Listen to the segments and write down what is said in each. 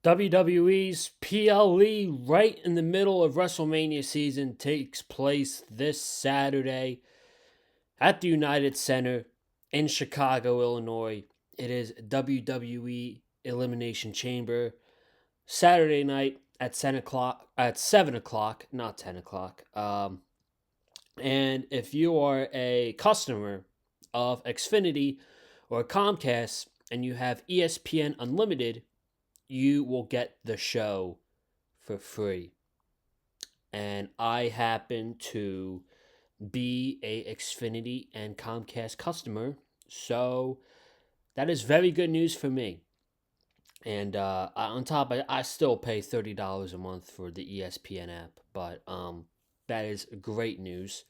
WWE's PLE right in the middle of WrestleMania season takes place this Saturday at the United Center in Chicago, Illinois. It is WWE Elimination Chamber Saturday night at 7 o'clock, not 10 o'clock. And if you are a customer of Xfinity or Comcast and you have ESPN Unlimited, you will get the show for free. And I happen to be a Xfinity and Comcast customer, so that is very good news for me. And on top, I still pay $30 a month for the ESPN app, but that is great news.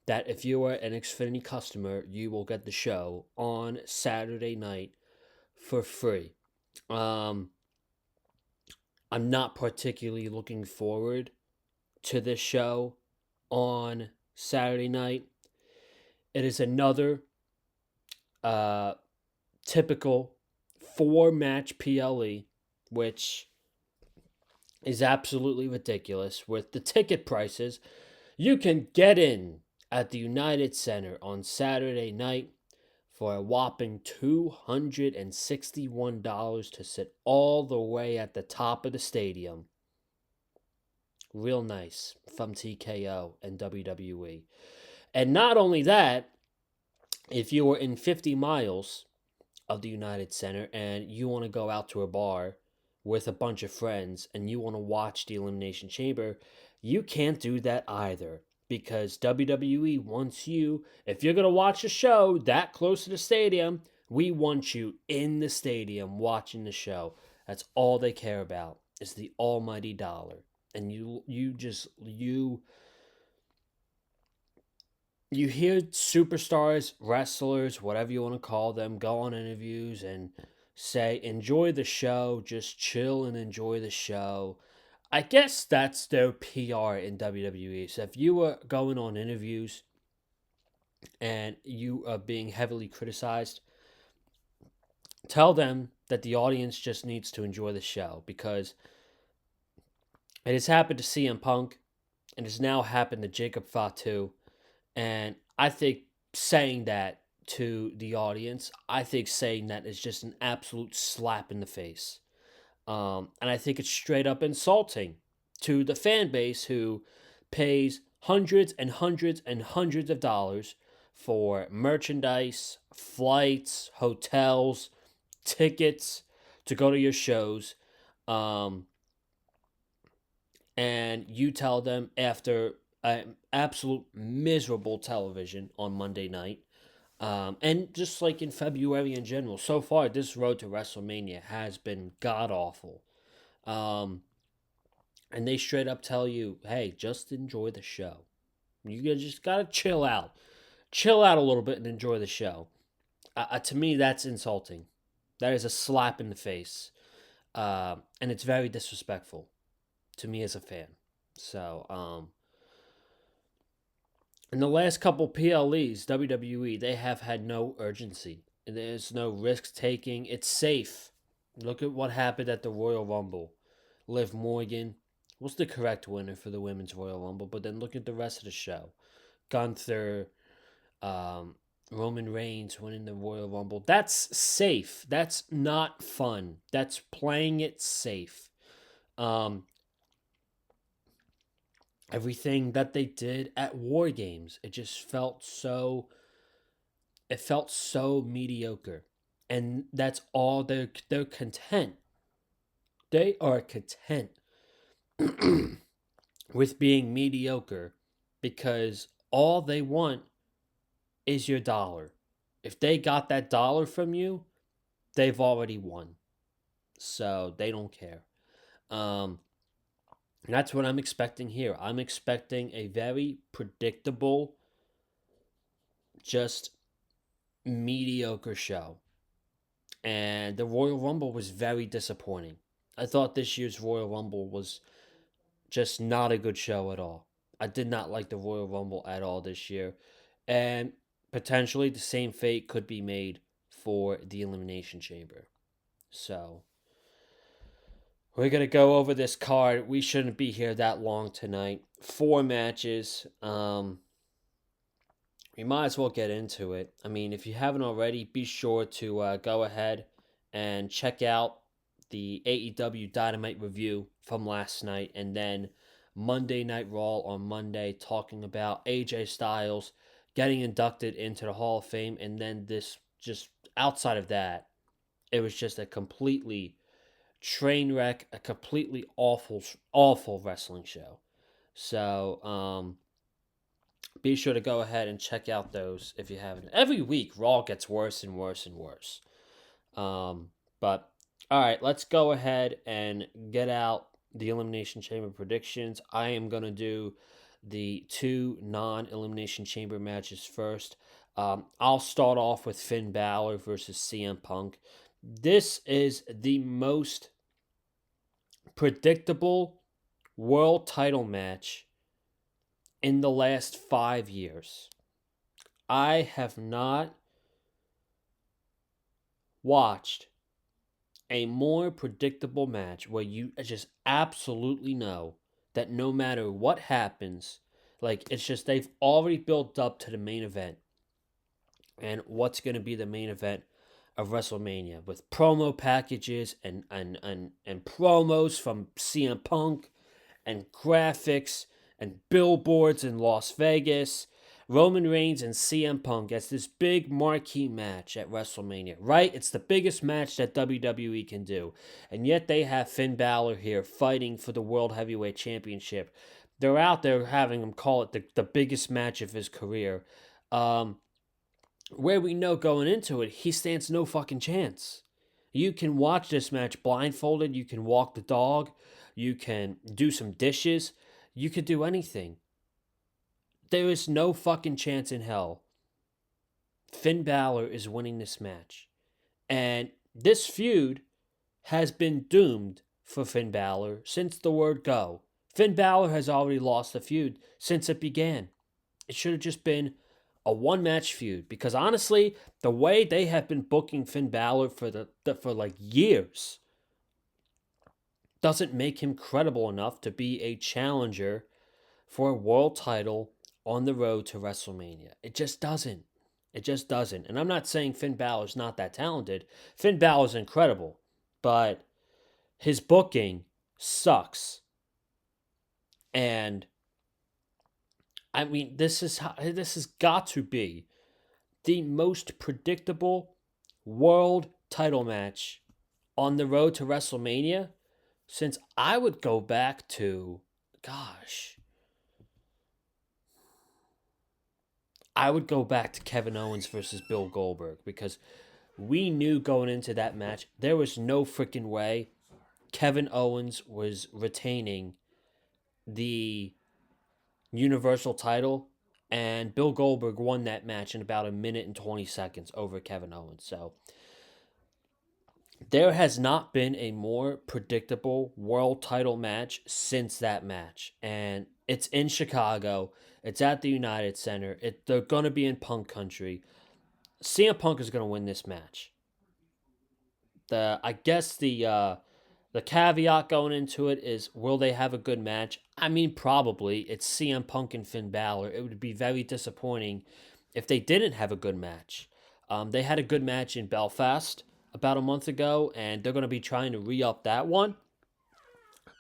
That if you are an Xfinity customer, you will get the show on Saturday night for free. Um, I'm not particularly looking forward to this show on Saturday night. It is another uh, typical 4 match PLE, which is absolutely ridiculous. With the ticket prices, you can get in at the United Center on Saturday night for a whopping $261 to sit all the way at the top of the stadium. Real nice from TKO and WWE. And not only that, if you were in 50 miles of the United Center and you want to go out to a bar with a bunch of friends and you want to watch the Elimination Chamber, you can't do that either because WWE wants you, if you're going to watch a show that close to the stadium, we want you in the stadium watching the show. That's all they care about is the almighty dollar. And you hear superstars, wrestlers, whatever you want to call them, go on interviews and say, enjoy the show, just chill and enjoy the show. I guess that's their PR in WWE. So if you were going on interviews and you are being heavily criticized, tell them that the audience just needs to enjoy the show because it has happened to CM Punk and has now happened to Jacob Fatu. And I think saying that to the audience, I think saying that is just an absolute slap in the face. And I think it's straight up insulting to the fan base who pays hundreds and hundreds and hundreds of dollars for merchandise, flights, hotels, tickets to go to your shows. Um, and you tell them after an absolute miserable television on Monday night, and just like in February in general, so far this road to WrestleMania has been god awful. Um, and they straight up tell you, "Hey, just enjoy the show. You just gotta chill out a little bit, and enjoy the show." To me, that's insulting. That is a slap in the face, and it's very disrespectful to me as a fan. So, in the last couple PLEs, WWE, they have had no urgency. There's no risk taking. It's safe. Look at what happened at the Royal Rumble. Liv Morgan was the correct winner for the Women's Royal Rumble, but then look at the rest of the show. Gunther, um, Roman Reigns winning the Royal Rumble. That's safe. That's not fun. That's playing it safe. Um, Everything that they did at War Games, it felt so mediocre. And that's all they're content. They are content with being mediocre because all they want is your dollar. If they got that dollar from you, they've already won. So they don't care. Um, and that's what I'm expecting here. I'm expecting a very predictable, just mediocre show. And the Royal Rumble was very disappointing. I thought this year's Royal Rumble was just not a good show at all. I did not like the Royal Rumble at all this year. And potentially the same fate could be made for the Elimination Chamber. So, We're going to go over this card. We shouldn't be here that long tonight. 4 matches. We might as well get into it. I mean, if you haven't already, be sure to go ahead and check out the AEW Dynamite review from last night, and then Monday Night Raw on Monday, talking about AJ Styles getting inducted into the Hall of Fame, and then this just outside of that, it was just a completely train wreck, a completely awful wrestling show. So, be sure to go ahead and check out those if you haven't. Every week, Raw gets worse and worse and worse. But all right, let's go ahead and get out the Elimination Chamber predictions. I am gonna do the two non-Elimination Chamber matches first. I'll start off with Finn Balor versus CM Punk. This is the most predictable world title match in the last 5 years. I have not watched a more predictable match where you just absolutely know that no matter what happens, like it's just they've already built up to the main event and what's going to be the main event of WrestleMania with promo packages and promos from CM Punk and graphics and billboards in Las Vegas. Roman Reigns and CM Punk as this big marquee match at WrestleMania, right? It's the biggest match that WWE can do. And yet they have Finn Balor here fighting for the World Heavyweight Championship. They're out there having him call it the biggest match of his career. Where we know going into it, he stands no fucking chance. You can watch this match blindfolded. You can walk the dog. You can do some dishes. You could do anything. There is no fucking chance in hell Finn Balor is winning this match. And this feud has been doomed for Finn Balor since the word go. Finn Balor has already lost the feud since it began. It should have just been a one-match feud because honestly, the way they have been booking Finn Balor for like years doesn't make him credible enough to be a challenger for a world title on the road to WrestleMania. It just doesn't. It just doesn't. And I'm not saying Finn Balor's not that talented. Finn Balor's incredible, but his booking sucks. And I mean, this has got to be the most predictable world title match on the road to WrestleMania since I would go back to, gosh, I would go back to Kevin Owens versus Bill Goldberg because we knew going into that match there was no freaking way Kevin Owens was retaining the Universal title, and Bill Goldberg won that match in about a minute and 20 seconds over Kevin Owens. So there has not been a more predictable world title match since that match. And it's in Chicago. It's at the United Center. They're going to be in Punk Country. CM Punk is going to win this match. I guess the caveat going into it is, will they have a good match? I mean, probably. It's CM Punk and Finn Balor. It would be very disappointing if they didn't have a good match. They had a good match in Belfast about a month ago, and they're going to be trying to re-up that one.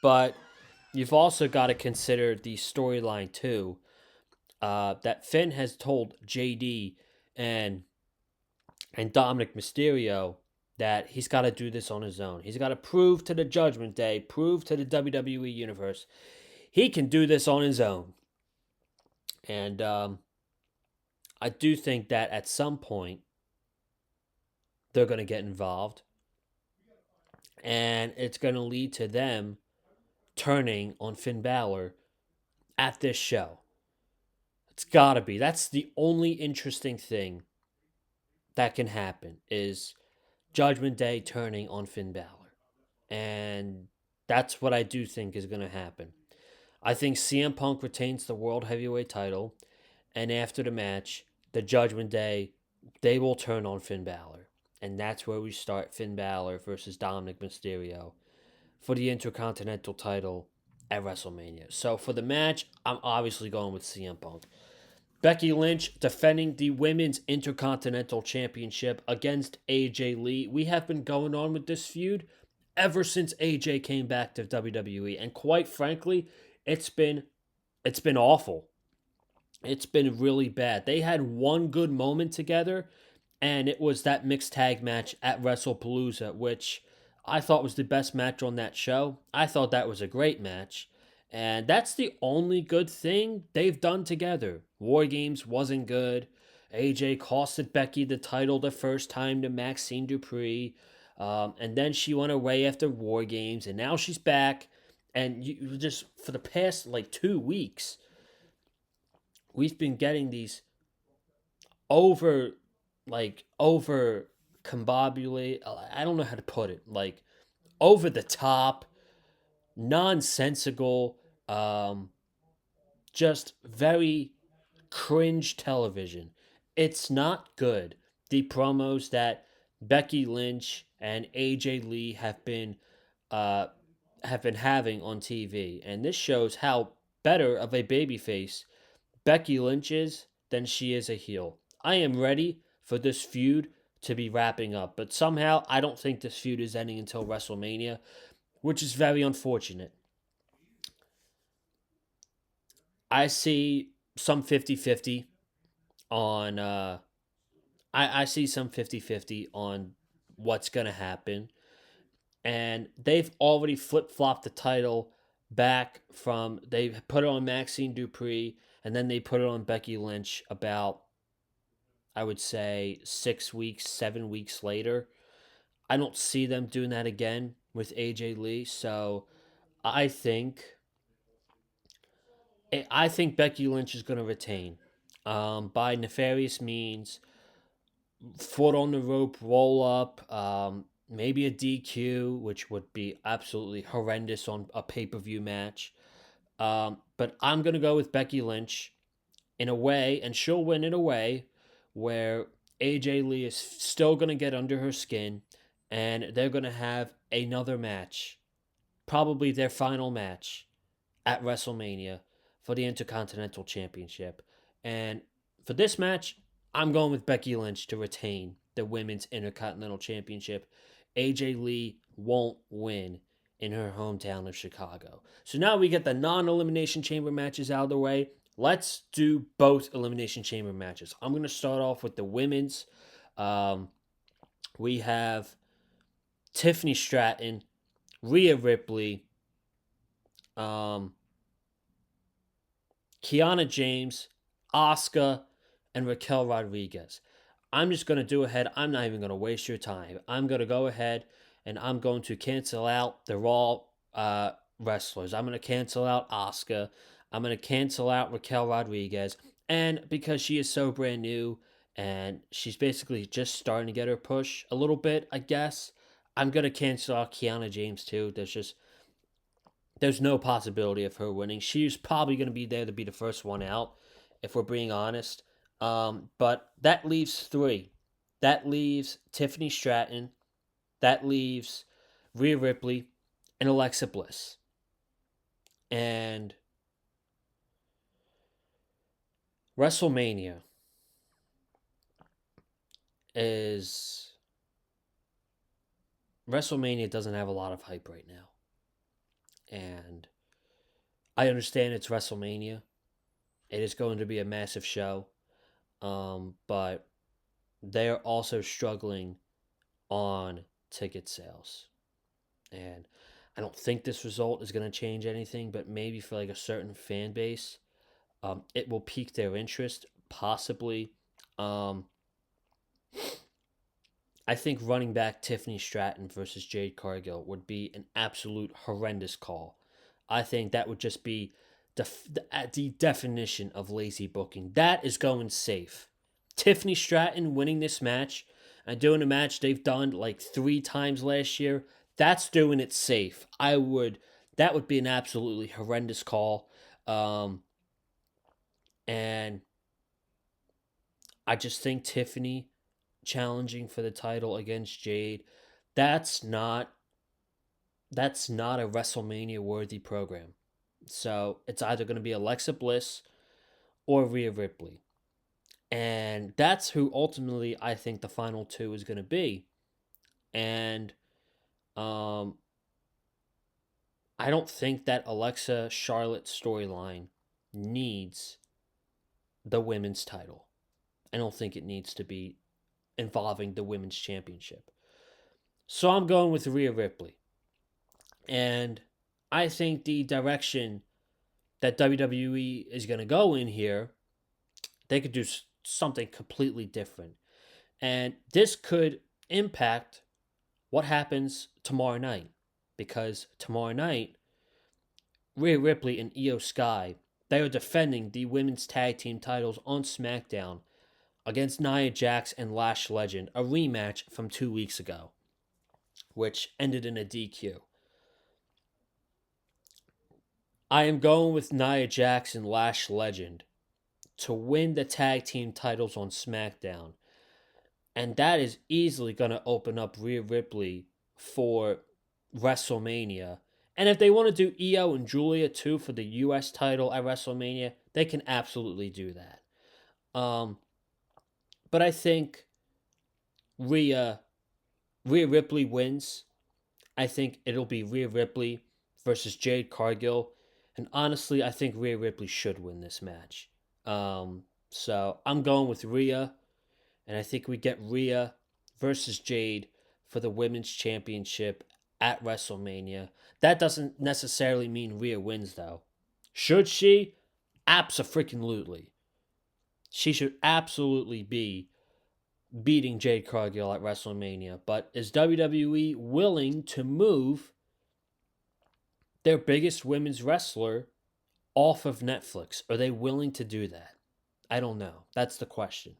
But you've also got to consider the storyline, too, that Finn has told JD and Dominic Mysterio that he's got to do this on his own. He's got to prove to the Judgment Day, prove to the WWE Universe, he can do this on his own. And I do think that at some point, they're going to get involved. And it's going to lead to them turning on Finn Balor at this show. It's got to be. That's the only interesting thing that can happen is Judgment Day turning on Finn Balor. And that's what I do think is going to happen. I think CM Punk retains the World Heavyweight title, and after the match, the Judgment Day, they will turn on Finn Balor. And that's where we start Finn Balor versus Dominic Mysterio for the Intercontinental title at WrestleMania. So for the match, I'm obviously going with CM Punk. Becky Lynch defending the Women's Intercontinental Championship against AJ Lee. We have been going on with this feud ever since AJ came back to WWE, and quite frankly, it's been it's been awful. It's been really bad. They had one good moment together, and it was that mixed tag match at WrestlePalooza, which I thought was the best match on that show. I thought that was a great match. And that's the only good thing they've done together. War Games wasn't good. AJ costed Becky the title the first time to Maxine Dupree. And then she went away after War Games, and now she's back. And you just, for the past like 2 weeks, we've been getting these over over combobulate, I don't know how to put it, like over the top, nonsensical, um just very cringe television. It's not good. The promos that Becky Lynch and AJ Lee uh have been having on TV, and this shows how better of a babyface Becky Lynch is than she is a heel. I am ready for this feud to be wrapping up, but somehow I don't think this feud is ending until WrestleMania, which is very unfortunate. I see some 50-50 on I see some 50-50 on what's going to happen, and they've already flip-flopped the title back from they put it on Maxine Dupree, and then they put it on Becky Lynch about, I would say, 6 weeks, 7 weeks later. I don't see them doing that again with AJ Lee. So I think I think Becky Lynch is going to retain by nefarious means, foot on the rope, roll up, maybe a DQ, which would be absolutely horrendous on a pay per view match. But I'm going to go with Becky Lynch in a way, and she'll win in a way where AJ Lee is still going to get under her skin, and they're going to have another match, probably their final match at WrestleMania for the Intercontinental Championship. And for this match, I'm going with Becky Lynch to retain the Women's Intercontinental Championship. AJ Lee won't win in her hometown of Chicago. So now we get the non Elimination Chamber matches out of the way. Let's do both Elimination Chamber matches. I'm going to start off with the women's. Um, we have Tiffany Stratton, Rhea Ripley, um, Kiana James, Asuka, and Raquel Rodriguez. I'm just going to do ahead. I'm not even going to waste your time. I'm going to go ahead and I'm going to cancel out the Raw wrestlers. I'm going to cancel out Asuka. I'm going to cancel out Raquel Rodriguez. And because she is so brand new and she's basically just starting to get her push a little bit, I guess, I'm going to cancel out Kiana James too. There's no possibility of her winning. She's probably going to be there to be the first one out, if we're being honest. But that leaves three. That leaves Tiffany Stratton. That leaves Rhea Ripley and Alexa Bliss. And WrestleMania is WrestleMania doesn't have a lot of hype right now. And I understand it's WrestleMania. It is going to be a massive show. But they're also struggling on ticket sales. And I don't think this result is going to change anything, but maybe for like a certain fan base, it will pique their interest, possibly. Um, I think running back Tiffany Stratton versus Jade Cargill would be an absolute horrendous call. I think that would just be the definition of lazy booking. That is going safe. Tiffany Stratton winning this match and doing a match they've done like 3 times last year, that's doing it safe. That would be an absolutely horrendous call. Um, and I just think Tiffany challenging for the title against Jade, that's not That's not a WrestleMania worthy program. So it's either going to be Alexa Bliss or Rhea Ripley. And that's who ultimately I think the final two is going to be. And um, I don't think that Alexa Charlotte storyline needs the women's title. I don't think it needs to be involving the women's championship. So I'm going with Rhea Ripley. And I think the direction that WWE is going to go in here, they could do something completely different. And this could impact what happens tomorrow night. Because tomorrow night, Rhea Ripley and Io Sky, they are defending the women's tag team titles on SmackDown against Nia Jax and Lash Legend, a rematch from 2 weeks ago, which ended in a DQ. I am going with Nia Jax and Lash Legend to win the tag team titles on SmackDown. And that is easily going to open up Rhea Ripley for WrestleMania. And if they want to do Io and Julia too for the US title at WrestleMania, they can absolutely do that. But I think Rhea Ripley wins. I think it'll be Rhea Ripley versus Jade Cargill. And honestly, I think Rhea Ripley should win this match. So I'm going with Rhea. And I think we get Rhea versus Jade for the women's championship at WrestleMania. That doesn't necessarily mean Rhea wins, though. Should she? Abso-freaking-lutely. She should absolutely be beating Jade Cargill at WrestleMania. But is WWE willing to move their biggest women's wrestler off of Netflix? Are they willing to do that? I don't know. That's the question.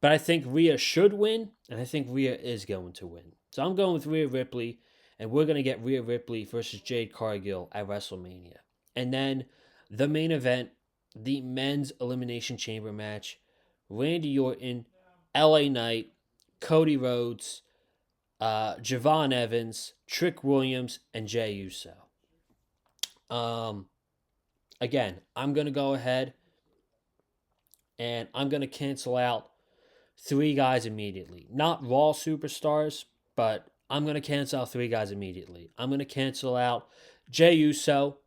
But I think Rhea should win, and I think Rhea is going to win. So I'm going with Rhea Ripley, and we're going to get Rhea Ripley versus Jade Cargill at WrestleMania. And then the main event, the men's Elimination Chamber match, Randy Orton, LA Knight, Cody Rhodes, Javon Evans, Trick Williams, and Jey Uso. Again, I'm going to go ahead and I'm going to cancel out three guys immediately. Not Raw superstars, but I'm going to cancel out three guys immediately. I'm going to cancel out Jey Uso.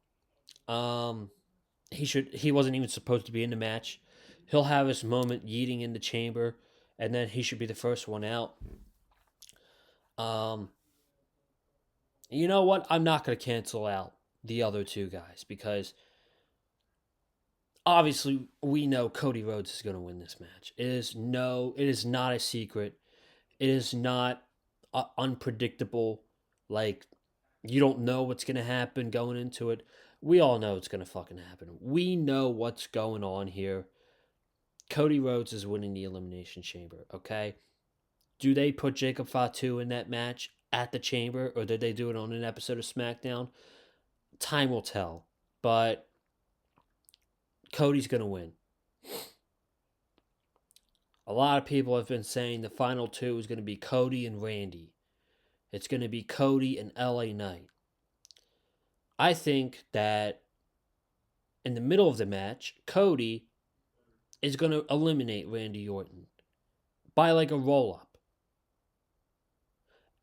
He wasn't even supposed to be in the match. He'll have his moment yeeting in the chamber, and then he should be the first one out. You know what? I'm not going to cancel out the other two guys because obviously we know Cody Rhodes is going to win this match. It is not a secret. It is not unpredictable. Like, you don't know what's going to happen going into it. We all know it's going to fucking happen. We know what's going on here. Cody Rhodes is winning the Elimination Chamber, okay? Do they put Jacob Fatu in that match at the Chamber, or did they do it on an episode of SmackDown? Time will tell. But Cody's going to win. A lot of people have been saying the final two is going to be Cody and Randy. It's going to be Cody and LA Knight. I think that in the middle of the match, Cody is going to eliminate Randy Orton by like a roll-up.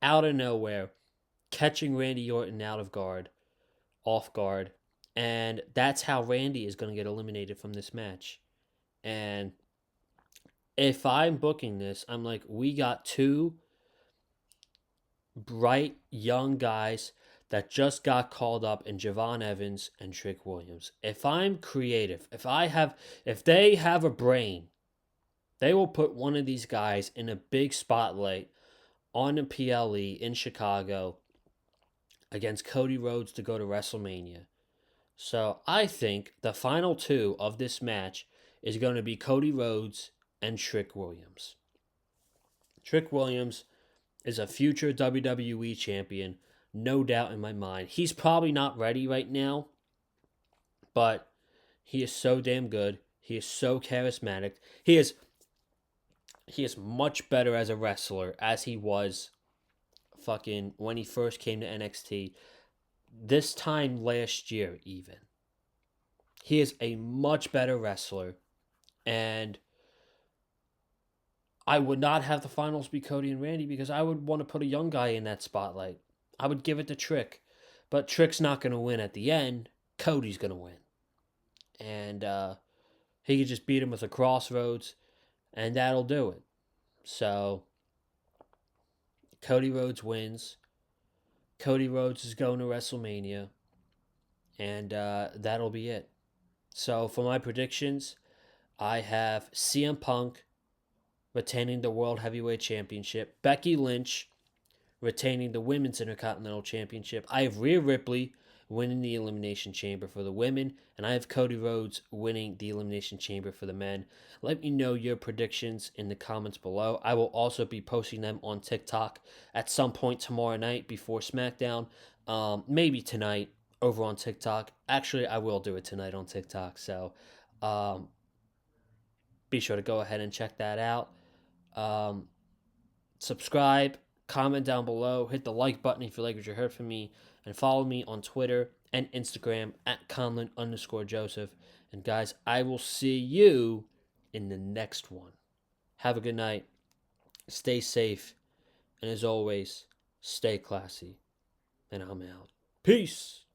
Out of nowhere, catching Randy Orton off guard, and that's how Randy is going to get eliminated from this match. And if I'm booking this, I'm like, we got two bright young guys that just got called up in Javon Evans and Trick Williams. If I'm creative, if they have a brain, they will put one of these guys in a big spotlight on the PLE in Chicago against Cody Rhodes to go to WrestleMania. So I think the final two of this match is going to be Cody Rhodes and Trick Williams. Trick Williams is a future WWE champion, no doubt in my mind. He's probably not ready right now, but he is so damn good. He is so charismatic. He is much better as a wrestler as he was fucking when he first came to NXT. This time last year, even. He is a much better wrestler, and I would not have the finals be Cody and Randy because I would want to put a young guy in that spotlight. I would give it to Trick, but Trick's not going to win at the end. Cody's going to win, and he could just beat him with a crossroads, and that'll do it. So Cody Rhodes wins. Cody Rhodes is going to WrestleMania, and that'll be it. So for my predictions, I have CM Punk retaining the World Heavyweight Championship, Becky Lynch retaining the Women's Intercontinental Championship. I have Rhea Ripley winning the Elimination Chamber for the women, and I have Cody Rhodes winning the Elimination Chamber for the men. Let me know your predictions in the comments below. I will also be posting them on TikTok at some point tomorrow night before SmackDown, maybe tonight over on TikTok. Actually, I will do it tonight on TikTok, so be sure to go ahead and check that out. Subscribe, comment down below, hit the like button if you like what you heard from me, and follow me on Twitter and Instagram at Conlon_Joseph. And guys, I will see you in the next one. Have a good night. Stay safe. And as always, stay classy. And I'm out. Peace.